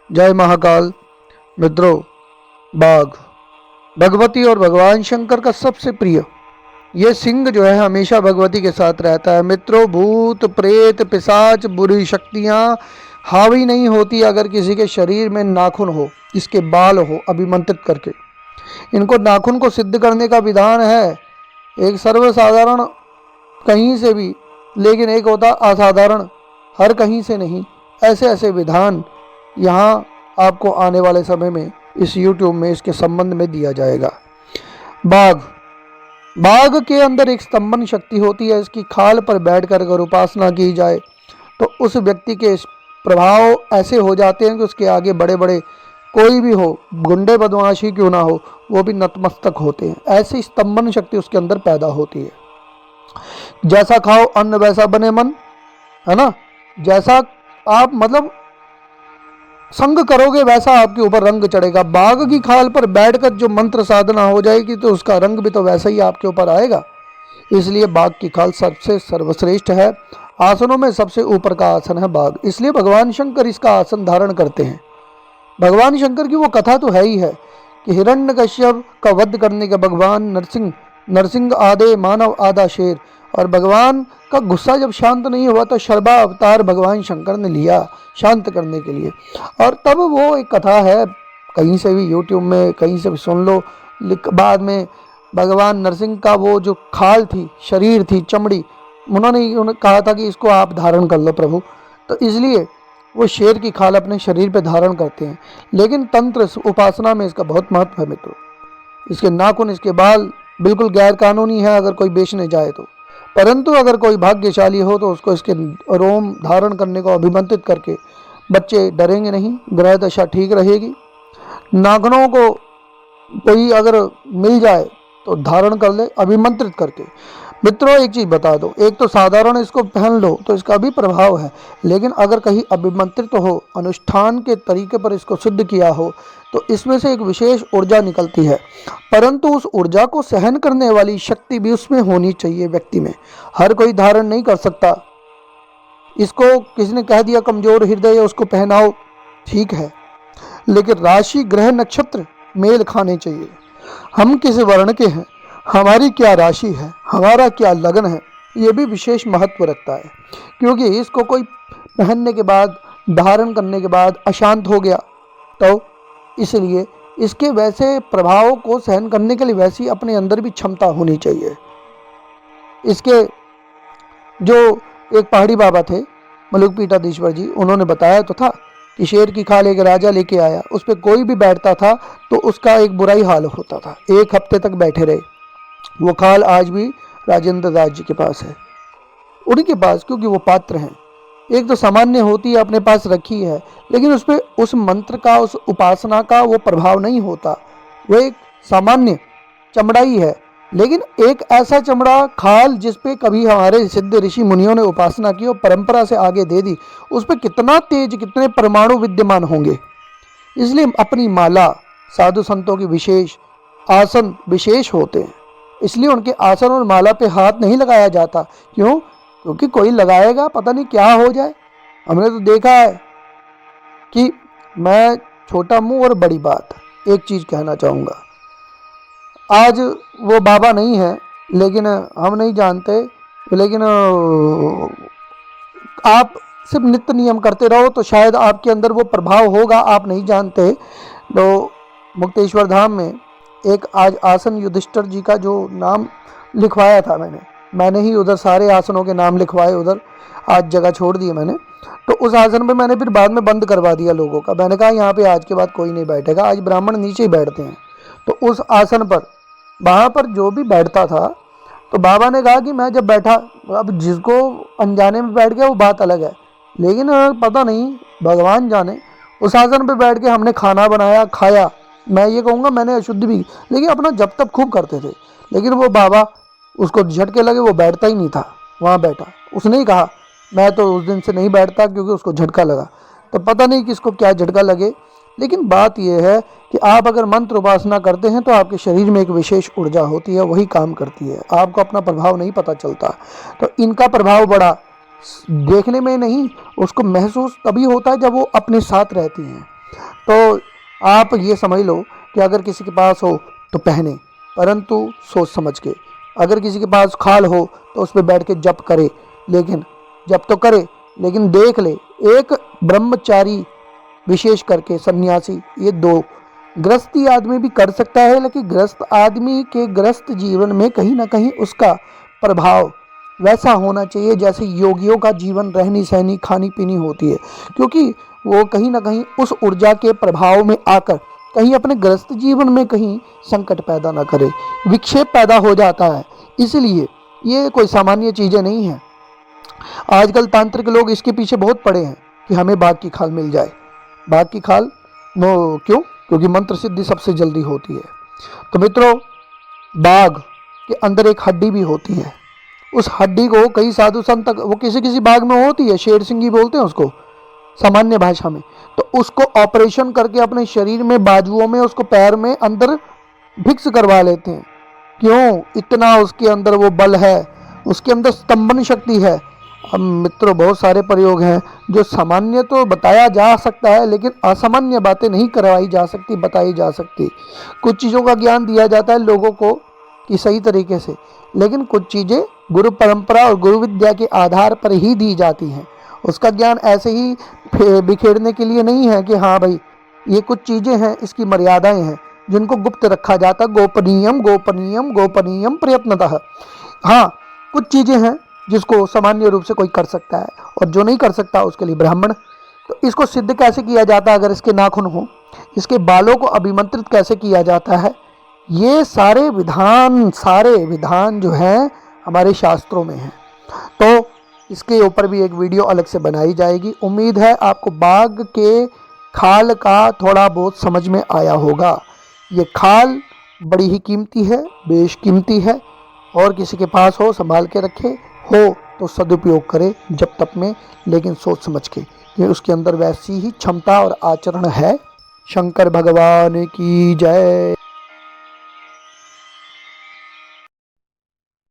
जय महाकाल। मित्रों, बाघ भगवती और भगवान शंकर का सबसे प्रिय ये सिंह जो है हमेशा भगवती के साथ रहता है। मित्रों, भूत प्रेत पिशाच बुरी शक्तियाँ हावी नहीं होती अगर किसी के शरीर में नाखून हो, इसके बाल हो अभिमंत्रित करके। इनको नाखून को सिद्ध करने का विधान है एक सर्वसाधारण कहीं से भी, लेकिन एक होता असाधारण हर कहीं से नहीं। ऐसे ऐसे विधान यहाँ आपको आने वाले समय में इस YouTube में इसके संबंध में दिया जाएगा। बाघ के अंदर एक स्तंभन शक्ति होती है। इसकी खाल पर बैठकर अगर उपासना की जाए तो उस व्यक्ति के प्रभाव ऐसे हो जाते हैं कि उसके आगे बड़े बड़े कोई भी हो, गुंडे बदमाशी क्यों ना हो, वो भी नतमस्तक होते हैं। ऐसी स्तंभन शक्ति उसके अंदर पैदा होती है। जैसा खाओ अन्न वैसा बने मन, है ना। जैसा आप मतलब संग करोगे वैसा आपके ऊपर रंग चढ़ेगा। बाघ की खाल पर बैठकर जो मंत्र साधना हो जाएगी तो उसका रंग भी तो वैसा ही आपके ऊपर आएगा। इसलिए बाघ की खाल सबसे सर्वश्रेष्ठ है। आसनों में सबसे ऊपर का आसन है बाघ, इसलिए भगवान शंकर इसका आसन धारण करते हैं। भगवान शंकर की वो कथा तो है ही है कि हिरण्यकश्यप का वध करने के भगवान नरसिंह आधे मानव आधा शेर, और भगवान का गुस्सा जब शांत नहीं हुआ तो शर्बा अवतार भगवान शंकर ने लिया शांत करने के लिए। और तब वो एक कथा है, कहीं से भी YouTube में कहीं से भी सुन लो। बाद में भगवान नरसिंह का वो जो खाल थी, शरीर थी, चमड़ी, उन्होंने कहा था कि इसको आप धारण कर लो प्रभु, तो इसलिए वो शेर की खाल अपने शरीर पे धारण करते हैं। लेकिन तंत्र उपासना में इसका बहुत महत्व है मित्रों। इसके नाखून, इसके बाल बिल्कुल गैर कानूनी है अगर कोई बेचने जाए तो, परंतु अगर कोई भाग्यशाली हो तो उसको इसके रोम धारण करने को अभिमंत्रित करके बच्चे डरेंगे नहीं, ग्रह दशा ठीक रहेगी। नाखूनों को कोई अगर मिल जाए तो धारण कर ले अभिमंत्रित करके। मित्रों, एक चीज़ बता दो, एक तो साधारण इसको पहन लो तो इसका भी प्रभाव है, लेकिन अगर कहीं अभिमंत्रित हो, अनुष्ठान के तरीके पर इसको सिद्ध किया हो तो इसमें से एक विशेष ऊर्जा निकलती है। परंतु उस ऊर्जा को सहन करने वाली शक्ति भी उसमें होनी चाहिए व्यक्ति में। हर कोई धारण नहीं कर सकता। इसको किसी ने कह दिया कमजोर हृदय है उसको पहनाओ, ठीक है, लेकिन राशि ग्रह नक्षत्र मेल खाने चाहिए। हम किस वर्ण के हैं, हमारी क्या राशि है, हमारा क्या लगन है, ये भी विशेष महत्व रखता है। क्योंकि इसको कोई पहनने के बाद, धारण करने के बाद अशांत हो गया तो इसलिए इसके वैसे प्रभावों को सहन करने के लिए वैसी अपने अंदर भी क्षमता होनी चाहिए। इसके जो एक पहाड़ी बाबा थे मलुक पीठाधीश्वर जी, उन्होंने बताया तो था कि शेर की खाल एक राजा लेके आया, उस पर कोई भी बैठता था तो उसका एक बुरा ही हाल होता था। 1 हफ्ते तक बैठे रहे। वो खाल आज भी राजेंद्र राज जी के पास है, उनके पास, क्योंकि वो पात्र हैं। एक तो सामान्य होती है अपने पास रखी है, लेकिन उस पर उस मंत्र का, उस उपासना का वो प्रभाव नहीं होता। वो एक सामान्य चमड़ा ही है, लेकिन एक ऐसा चमड़ा खाल जिस पे कभी हमारे सिद्ध ऋषि मुनियों ने उपासना की और परंपरा से आगे दे दी, उस पर कितना तेज, कितने परमाणु विद्यमान होंगे। इसलिए अपनी माला, साधु संतों की विशेष आसन विशेष होते हैं, इसलिए उनके आसन और माला पे हाथ नहीं लगाया जाता। क्यों? क्योंकि कोई लगाएगा पता नहीं क्या हो जाए। हमने तो देखा है कि, मैं छोटा मुंह और बड़ी बात, एक चीज़ कहना चाहूँगा, आज वो बाबा नहीं है, लेकिन हम नहीं जानते, लेकिन आप सिर्फ नित्य नियम करते रहो तो शायद आपके अंदर वो प्रभाव होगा, आप नहीं जानते। तो मुक्तेश्वर धाम में एक आज आसन युधिष्ठिर जी का जो नाम लिखवाया था मैंने ही उधर सारे आसनों के नाम लिखवाए, उधर आज जगह छोड़ दी मैंने। तो उस आसन पे मैंने फिर बाद में बंद करवा दिया लोगों का। मैंने कहा यहाँ पे आज के बाद कोई नहीं बैठेगा, आज ब्राह्मण नीचे ही बैठते हैं। तो उस आसन पर, वहाँ पर जो भी बैठता था, तो बाबा ने कहा कि मैं जब बैठा, अब जिसको अनजाने में बैठ गया वो बात अलग है, लेकिन पता नहीं भगवान जाने, उस आसन पर बैठ के हमने खाना बनाया, खाया। मैं ये कहूँगा मैंने अशुद्ध भी, लेकिन अपना जब तक खूब करते थे। लेकिन वो बाबा, उसको झटके लगे, वो बैठता ही नहीं था, वहाँ बैठा। उसने ही कहा मैं तो उस दिन से नहीं बैठता क्योंकि उसको झटका लगा। तो पता नहीं किसको क्या झटका लगे, लेकिन बात यह है कि आप अगर मंत्र उपासना करते हैं तो आपके शरीर में एक विशेष ऊर्जा होती है, वही काम करती है, आपको अपना प्रभाव नहीं पता चलता। तो इनका प्रभाव बड़ा देखने में नहीं, उसको महसूस तभी होता है जब वो अपने साथ रहती हैं। तो आप ये समझ लो कि अगर किसी के पास हो तो पहने, परंतु सोच समझ के। अगर किसी के पास खाल हो तो उस पर बैठ के जप करे, लेकिन जप तो करे लेकिन देख ले, एक ब्रह्मचारी विशेष करके सन्यासी, ये दो, गृहस्थी आदमी भी कर सकता है, लेकिन गृहस्थ आदमी के गृहस्थ जीवन में कहीं ना कहीं उसका प्रभाव वैसा होना चाहिए जैसे योगियों का जीवन रहनी सहनी खानी पीनी होती है, क्योंकि वो कहीं ना कहीं उस ऊर्जा के प्रभाव में आकर कहीं अपने गृहस्थ जीवन में कहीं संकट पैदा ना करे, विक्षेप पैदा हो जाता है। इसलिए ये कोई सामान्य चीज़ें नहीं हैं। आजकल तांत्रिक लोग इसके पीछे बहुत पड़े हैं कि हमें बाघ की खाल मिल जाए। बाघ की खाल वो क्यों? क्योंकि मंत्र सिद्धि सबसे जल्दी होती है। तो मित्रों, बाघ के अंदर एक हड्डी भी होती है। उस हड्डी को कई साधु संत, वो किसी किसी बाघ में होती है, शेर सिंगी बोलते हैं उसको सामान्य भाषा में, तो उसको ऑपरेशन करके अपने शरीर में, बाजुओं में, उसको पैर में अंदर फिक्स करवा लेते हैं। क्यों? इतना उसके अंदर वो बल है, उसके अंदर स्तंभन शक्ति है। अब मित्रों, बहुत सारे प्रयोग हैं जो सामान्य तो बताया जा सकता है, लेकिन असामान्य बातें नहीं करवाई जा सकती, बताई जा सकती। कुछ चीज़ों का ज्ञान दिया जाता है लोगों को कि सही तरीके से, लेकिन कुछ चीज़ें गुरु परंपरा और गुरु विद्या के आधार पर ही दी जाती हैं। उसका ज्ञान ऐसे ही बिखेरने के लिए नहीं है कि हाँ भाई ये कुछ चीज़ें हैं, इसकी मर्यादाएं हैं जिनको गुप्त रखा जाता, गोपनीयम गोपनीयम गोपनीयम प्रयत्नतः। हाँ, कुछ चीज़ें हैं जिसको सामान्य रूप से कोई कर सकता है, और जो नहीं कर सकता उसके लिए ब्राह्मण। तो इसको सिद्ध कैसे किया जाता है? अगर इसके नाखून हो, इसके बालों को अभिमंत्रित कैसे किया जाता है, ये सारे विधान जो हैं हमारे शास्त्रों में हैं। तो इसके ऊपर भी एक वीडियो अलग से बनाई जाएगी। उम्मीद है आपको बाघ के खाल का थोड़ा बहुत समझ में आया होगा। ये खाल बड़ी ही कीमती है, बेशकीमती है, और किसी के पास हो संभाल के रखे, हो तो सदुपयोग करे जब तक में, लेकिन सोच समझ के। ये उसके अंदर वैसी ही क्षमता और आचरण है। शंकर भगवान की जय।